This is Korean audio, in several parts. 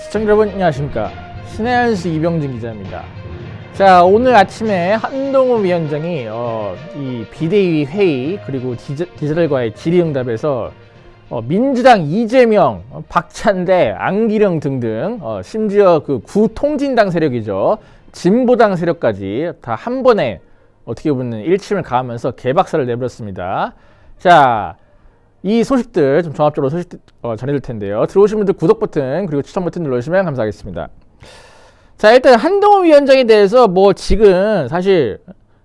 시청자 여러분 안녕하십니까. 신의 한수 이병진 기자입니다. 자, 오늘 아침에 한동훈 위원장이 이 비대위 회의 그리고 기자들과의 질의응답에서 민주당 이재명, 박찬대, 안기령 등등 심지어 그 구통진당 세력이죠. 진보당 세력까지 다 한 번에 어떻게 보면 일침을 가하면서 개박살을 내버렸습니다. 자, 이 소식들 좀 종합적으로 전해드릴 텐데요. 들어오신 분들 구독 버튼 그리고 추천 버튼 눌러주시면 감사하겠습니다. 자, 일단 한동훈 위원장에 대해서 지금 사실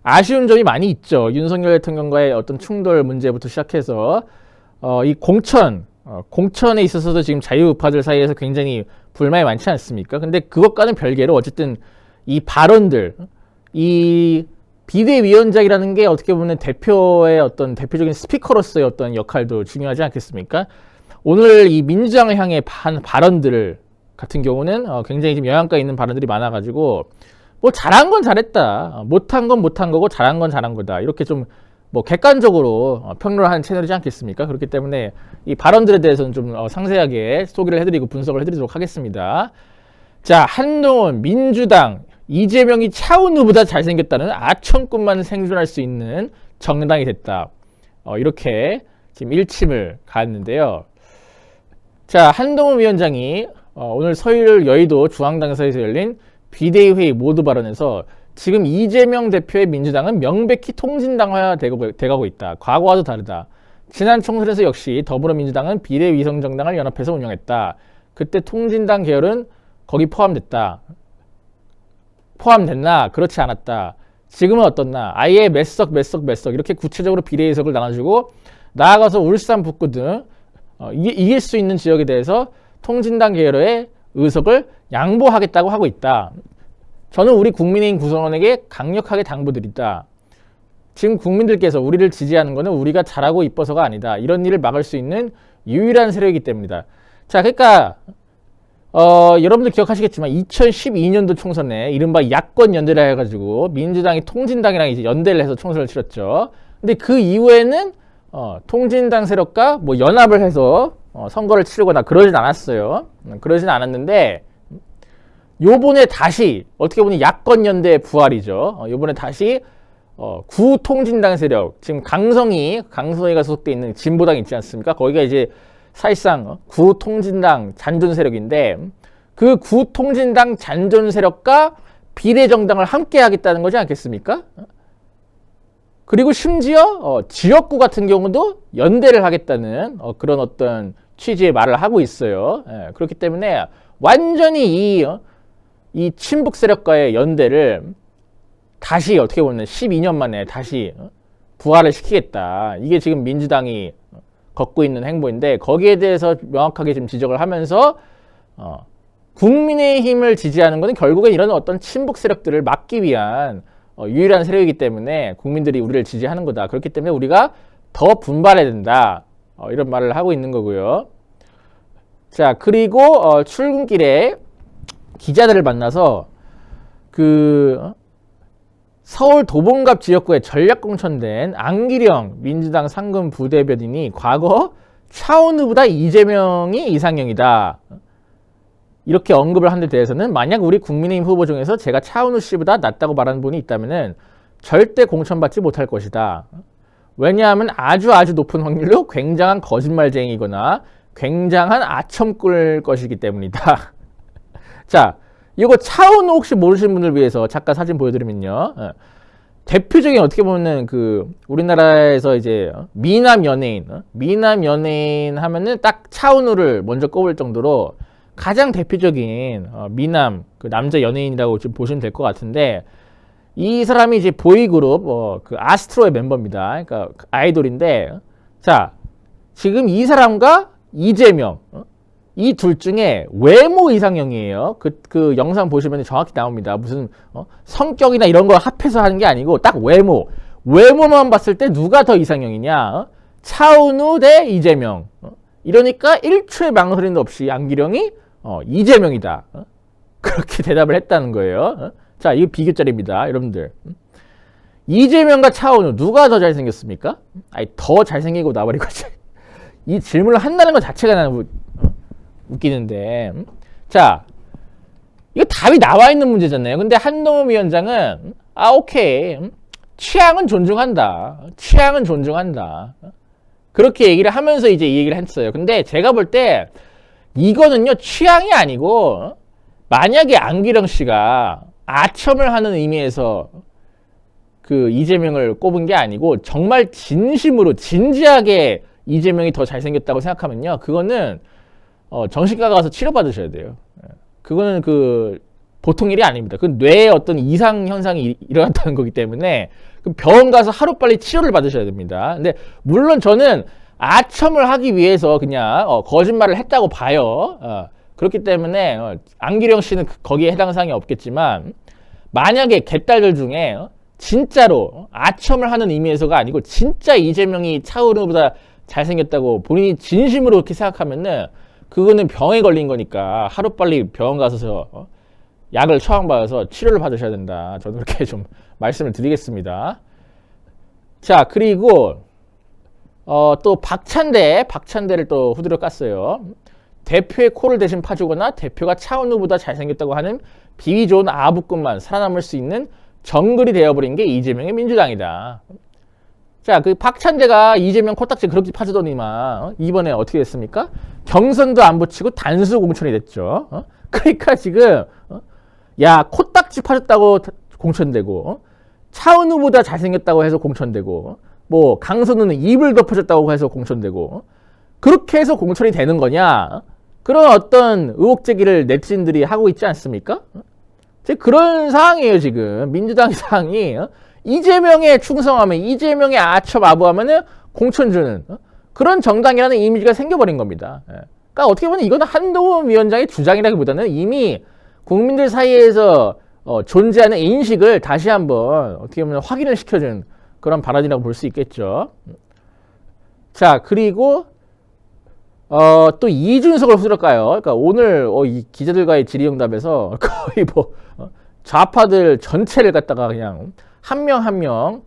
아쉬운 점이 많이 있죠. 윤석열 대통령과의 어떤 충돌 문제부터 시작해서 이 공천에 있어서도 지금 자유우파들 사이에서 굉장히 불만이 많지 않습니까? 근데 그것과는 별개로 어쨌든 이 발언들, 이 비대위원장이라는 게 어떻게 보면 대표의 어떤 대표적인 스피커로서의 어떤 역할도 중요하지 않겠습니까? 오늘 이 민주당을 향해 한 발언들 같은 경우는 굉장히 좀 영향가 있는 발언들이 많아가지고 잘한 건 잘했다, 못한 건 못한 거고 잘한 건 잘한 거다, 이렇게 좀 객관적으로 평론하는 채널이지 않겠습니까? 그렇기 때문에 이 발언들에 대해서는 좀 상세하게 소개를 해드리고 분석을 해드리도록 하겠습니다. 자, 한동훈 민주당 이재명이 차은우보다 잘생겼다는 아첨꾼만 생존할 수 있는 정당이 됐다. 이렇게 지금 일침을 가했는데요. 자, 한동훈 위원장이 오늘 서울 여의도 중앙당사에서 열린 비대위 회의 모두 발언에서 지금 이재명 대표의 민주당은 명백히 통진당화 돼가고 있다. 과거와도 다르다. 지난 총선에서 역시 더불어민주당은 비례위성정당을 연합해서 운영했다. 그때 통진당 계열은 거기 포함됐나? 그렇지 않았다. 지금은 어떻나? 아예 몇 석 이렇게 구체적으로 비례의석을 나눠주고 나아가서 울산 북구 등 이길 수 있는 지역에 대해서 통진당 계열의 의석을 양보하겠다고 하고 있다. 저는 우리 국민의힘 구성원에게 강력하게 당부드린다. 지금 국민들께서 우리를 지지하는 것은 우리가 잘하고 이뻐서가 아니다. 이런 일을 막을 수 있는 유일한 세력이기 때문이다. 자, 그러니까 여러분들 기억하시겠지만 2012년도 총선에 이른바 야권 연대를 해가지고 민주당이 통진당이랑 이제 연대를 해서 총선을 치렀죠. 근데 그 이후에는 통진당 세력과 연합을 해서 선거를 치르거나 그러진 않았어요. 그러진 않았는데 요번에 다시 어떻게 보면 야권 연대의 부활이죠. 요번에 다시 구통진당 세력, 지금 강성희가 소속돼 있는 진보당 있지 않습니까? 거기가 이제 사실상 구통진당 잔존 세력인데 그 구통진당 잔존 세력과 비례정당을 함께 하겠다는 거지 않겠습니까? 그리고 심지어 지역구 같은 경우도 연대를 하겠다는 그런 어떤 취지의 말을 하고 있어요. 그렇기 때문에 완전히 이 친북 세력과의 연대를 다시 어떻게 보면 12년 만에 다시 부활을 시키겠다. 이게 지금 민주당이 걷고 있는 행보인데 거기에 대해서 명확하게 지금 지적을 하면서 국민의힘을 지지하는 것은 결국엔 이런 어떤 친북 세력들을 막기 위한 유일한 세력이기 때문에 국민들이 우리를 지지하는 거다. 그렇기 때문에 우리가 더 분발해야 된다. 이런 말을 하고 있는 거고요. 자, 그리고 출근길에 기자들을 만나서 서울 도봉갑 지역구에 전략공천된 안기령 민주당 상근 부대변인이 과거 차은우보다 이재명이 이상형이다. 이렇게 언급을 한 데 대해서는 만약 우리 국민의힘 후보 중에서 제가 차은우 씨보다 낫다고 말하는 분이 있다면 절대 공천받지 못할 것이다. 왜냐하면 아주 높은 확률로 굉장한 거짓말쟁이거나 굉장한 아첨꿀 것이기 때문이다. 자, 이거 차은우 혹시 모르시는 분을 위해서 잠깐 사진 보여드리면요. 대표적인 어떻게 보면은 우리나라에서 이제 미남 연예인 하면은 딱 차은우를 먼저 꼽을 정도로 가장 대표적인 미남 남자 연예인이라고 좀 보시면 될 것 같은데 이 사람이 이제 보이그룹 아스트로의 멤버입니다. 그러니까 아이돌인데 자, 지금 이 사람과 이재명 이 둘 중에 외모 이상형이에요. 그 영상 보시면 정확히 나옵니다. 무슨 성격이나 이런 거 합해서 하는 게 아니고 딱 외모만 봤을 때 누가 더 이상형이냐? 차은우 대 이재명. 이러니까 1초의 망설임도 없이 안기령이 이재명이다. 그렇게 대답을 했다는 거예요. 자, 이거 비교짜리입니다, 여러분들. 이재명과 차은우 누가 더 잘생겼습니까? 아니, 더 잘생기고 나버리고 이 질문을 한다는 것 자체가 나는 웃기는데. 자, 이거 답이 나와 있는 문제잖아요. 근데 한동훈 위원장은 오케이. 취향은 존중한다. 취향은 존중한다. 그렇게 얘기를 하면서 이제 이 얘기를 했어요. 근데 제가 볼 때 이거는요, 취향이 아니고 만약에 안기령 씨가 아첨을 하는 의미에서 그 이재명을 꼽은 게 아니고 정말 진심으로 진지하게 이재명이 더 잘생겼다고 생각하면요, 그거는 정신과 가서 치료받으셔야 돼요. 그거는 그 보통 일이 아닙니다. 그 뇌에 어떤 이상 현상이 일어났다는 거기 때문에 그 병원 가서 하루빨리 치료를 받으셔야 됩니다. 근데 물론 저는 아첨을 하기 위해서 그냥 거짓말을 했다고 봐요. 그렇기 때문에 안기령 씨는 거기에 해당 사항이 없겠지만, 만약에 개딸들 중에 진짜로 아첨을 하는 의미에서가 아니고 진짜 이재명이 차은우보다 잘생겼다고 본인이 진심으로 그렇게 생각하면은 그거는 병에 걸린 거니까 하루빨리 병원 가서 약을 처방받아서 치료를 받으셔야 된다. 저는 그렇게 좀 말씀을 드리겠습니다. 자, 그리고 또 박찬대를 또 후드려 깠어요. 대표의 코를 대신 파주거나 대표가 차은우보다 잘생겼다고 하는 비위 좋은 아부꾼만 살아남을 수 있는 정글이 되어버린 게 이재명의 민주당이다. 자, 그 박찬대가 이재명 코딱지 그렇게 파주더니만 이번에 어떻게 됐습니까? 경선도 안 붙이고 단수 공천이 됐죠. 그러니까 지금 야, 코딱지 파줬다고 공천되고, 차은우보다 잘생겼다고 해서 공천되고, 뭐 강선우는 입을 덮어줬다고 해서 공천되고, 그렇게 해서 공천이 되는 거냐? 그런 어떤 의혹 제기를 네티즌들이 하고 있지 않습니까? 그런 상황이에요. 지금 민주당 상황이 이재명에 충성하면, 이재명의 아첨 아부하면은 공천 주는 그런 정당이라는 이미지가 생겨버린 겁니다. 그러니까 어떻게 보면 이거는 한동훈 위원장의 주장이라기보다는 이미 국민들 사이에서 존재하는 인식을 다시 한번 어떻게 보면 확인을 시켜준 그런 발언이라고 볼 수 있겠죠. 자, 그리고 또 이준석을 후드릴까요? 그러니까 오늘 이 기자들과의 질의응답에서 거의 뭐 좌파들 전체를 갖다가 그냥 한 명 한 명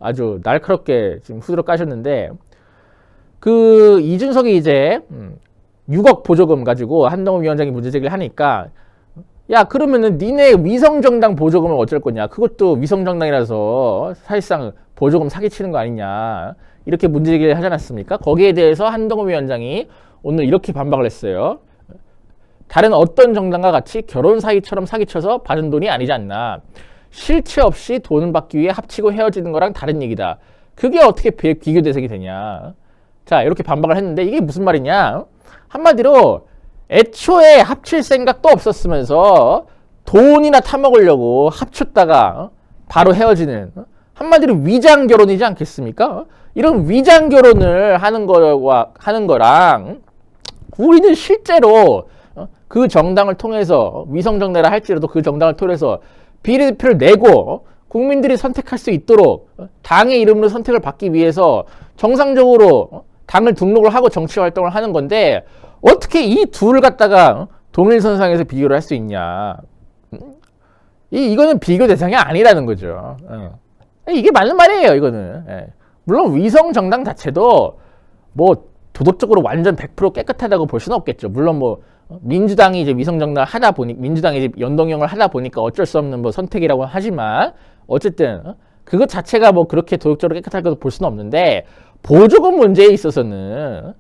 아주 날카롭게 지금 후드려 까셨는데, 그 이준석이 이제 6억 보조금 가지고 한동훈 위원장이 문제 제기를 하니까, 야, 그러면은 니네 위성정당 보조금을 어쩔 거냐, 그것도 위성정당이라서 사실상 보조금 사기치는 거 아니냐, 이렇게 문제 제기를 하지 않았습니까? 거기에 대해서 한동훈 위원장이 오늘 이렇게 반박을 했어요. 다른 어떤 정당과 같이 결혼 사기처럼 사기쳐서 받은 돈이 아니지 않나. 실체 없이 돈을 받기 위해 합치고 헤어지는 거랑 다른 얘기다. 그게 어떻게 비교 대상이 되냐. 자, 이렇게 반박을 했는데 이게 무슨 말이냐. 한마디로 애초에 합칠 생각도 없었으면서 돈이나 타먹으려고 합쳤다가 바로 헤어지는, 한마디로 위장 결혼이지 않겠습니까? 이런 위장 결혼을 하는 거랑 우리는 실제로 그 정당을 통해서 위성정당이라 할지라도 그 정당을 통해서 비례대표를 내고 국민들이 선택할 수 있도록 당의 이름으로 선택을 받기 위해서 정상적으로 당을 등록을 하고 정치 활동을 하는 건데, 어떻게 이 둘을 갖다가 동일선상에서 비교를 할 수 있냐. 이거는 비교 대상이 아니라는 거죠. 이게 맞는 말이에요, 이거는. 물론 위성정당 자체도 뭐 도덕적으로 완전 100% 깨끗하다고 볼 수는 없겠죠. 물론 뭐 민주당이 이제 위성정당을 하다 보니, 민주당이 이제 연동형을 하다 보니까 어쩔 수 없는 뭐 선택이라고 하지만, 어쨌든 그것 자체가 뭐 그렇게 도덕적으로 깨끗하다고 볼 수는 없는데, 보조금 문제에 있어서는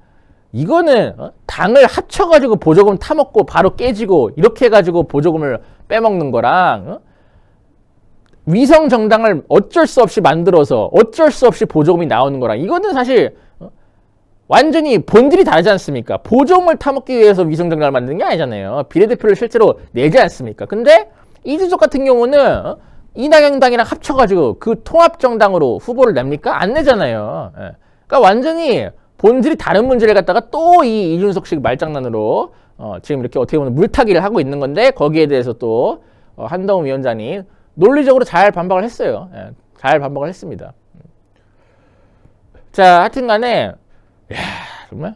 이거는 당을 합쳐가지고 보조금 타먹고 바로 깨지고 이렇게 해가지고 보조금을 빼먹는 거랑, 위성정당을 어쩔 수 없이 만들어서 어쩔 수 없이 보조금이 나오는 거랑, 이거는 사실 완전히 본질이 다르지 않습니까? 보조금을 타먹기 위해서 위성정당을 만드는 게 아니잖아요. 비례대표를 실제로 내지 않습니까? 근데 이준석 같은 경우는 이낙연당이랑 합쳐가지고 그 통합정당으로 후보를 냅니까? 안 내잖아요. 그러니까 완전히 본질이 다른 문제를 갖다가 또 이 이준석식 말장난으로 지금 이렇게 어떻게 보면 물타기를 하고 있는 건데, 거기에 대해서 또 한동훈 위원장이 논리적으로 잘 반박을 했어요. 잘 반박을 했습니다. 자, 하여튼 간에 정말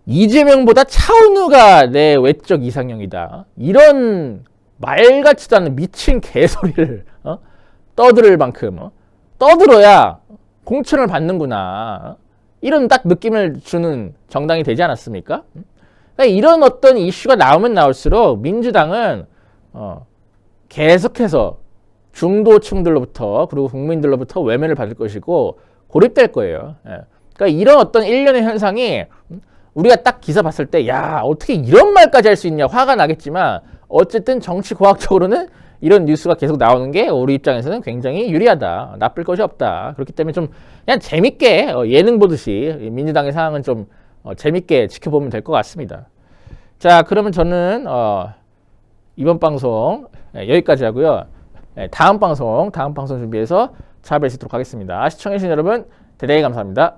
이재명보다 차은우가 내 외적 이상형이다, 이런 말 같지도 않은 미친 개소리를 떠들을 만큼 떠들어야 공천을 받는구나, 이런 딱 느낌을 주는 정당이 되지 않았습니까? 그러니까 이런 어떤 이슈가 나오면 나올수록 민주당은 계속해서 중도층들로부터 그리고 국민들로부터 외면을 받을 것이고 고립될 거예요. 예. 그러니까 이런 어떤 일련의 현상이 우리가 딱 기사 봤을 때 야 어떻게 이런 말까지 할 수 있냐 화가 나겠지만 어쨌든 정치 과학적으로는 이런 뉴스가 계속 나오는 게 우리 입장에서는 굉장히 유리하다. 나쁠 것이 없다. 그렇기 때문에 좀 그냥 재밌게 예능 보듯이 민주당의 상황은 좀 재밌게 지켜보면 될 것 같습니다. 자 그러면 저는 이번 방송 여기까지 하고요. 다음 방송 준비해서 찾아뵐 수 있도록 하겠습니다. 시청해주신 여러분 대단히 감사합니다.